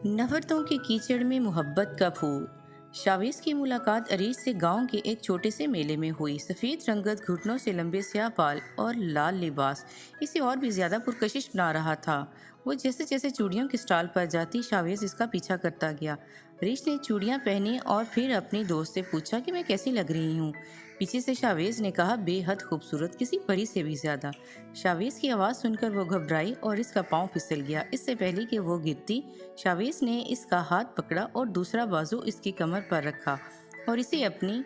नफरतों के कीचड़ में मोहब्बत का फूल। शावेज की मुलाकात अरीज से गांव के एक छोटे से मेले में हुई। सफेद रंगत, घुटनों से लंबे स्याह बाल और लाल लिबास इसे और भी ज्यादा पुरकशिश बना रहा था। वो जैसे जैसे चूड़ियों के स्टॉल पर जाती, शावेज इसका पीछा करता गया। अरीज ने चूड़ियां पहनी और फिर अपनी दोस्त से पूछा कि मैं कैसी लग रही हूँ। पीछे से शावेज ने कहा, बेहद खूबसूरत, किसी परी से भी ज्यादा। शावेज की आवाज़ सुनकर वो घबराई और इसका पाँव फिसल गया। इससे पहले कि वो गिरती, शावेज ने इसका हाथ पकड़ा और दूसरा बाजू इसकी कमर पर रखा और इसे अपनी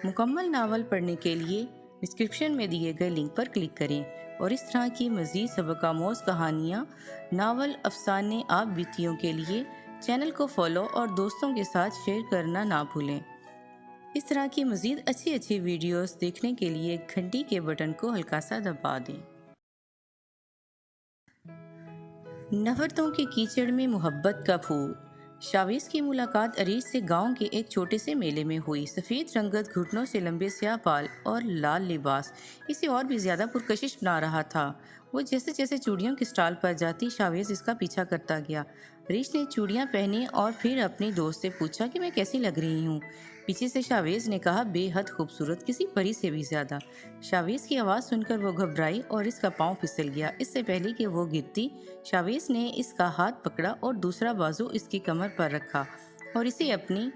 मुकम्मल नावल पढ़ने के लिए डिस्क्रिप्शन में दिए गए लिंक पर क्लिक करें और इस तरह की मज़ीद सबकामोज़ कहानियाँ, नावल, अफसाने, आप बीतियों के लिए चैनल को फॉलो और दोस्तों के साथ शेयर करना ना भूलें। इस तरह की मज़ीद अच्छी वीडियोस देखने के लिए घंटी के बटन को हल्का सा दबा दें। नफरतों के कीचड़ में मोहब्बत का फूल। शावेज की मुलाकात अरीज से गांव के एक छोटे से मेले में हुई। सफेद रंगत, घुटनों से लंबे स्याह बाल और लाल लिबास इसे और भी ज्यादा पुरकशिश बना रहा था। वो जैसे जैसे चूड़ियों के स्टॉल पर जाती, शावेज इसका पीछा करता गया। अरीज ने चूड़ियां पहनी और फिर अपनी दोस्त से पूछा कि मैं कैसी लग रही हूँ। पीछे से शावेज ने कहा, बेहद खूबसूरत, किसी परी से भी ज्यादा। शावेज की आवाज़ सुनकर वो घबराई और इसका पाँव फिसल गया। इससे पहले कि वो गिरती, शावेज ने इसका हाथ पकड़ा और दूसरा बाजू इसकी कमर पर रखा और इसे अपनी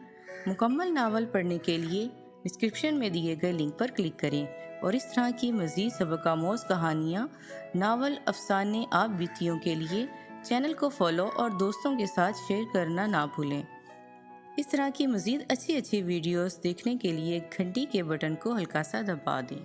मुकम्मल नावल पढ़ने के लिए डिस्क्रिप्शन में दिए गए लिंक पर क्लिक करें और इस तरह की मज़ीद सबकामोज़ कहानियाँ, नावल, अफसाने, आप बीतियों के लिए चैनल को फॉलो और दोस्तों के साथ शेयर करना ना भूलें। इस तरह की मज़ीद अच्छी वीडियोस देखने के लिए घंटी के बटन को हल्का सा दबा दें।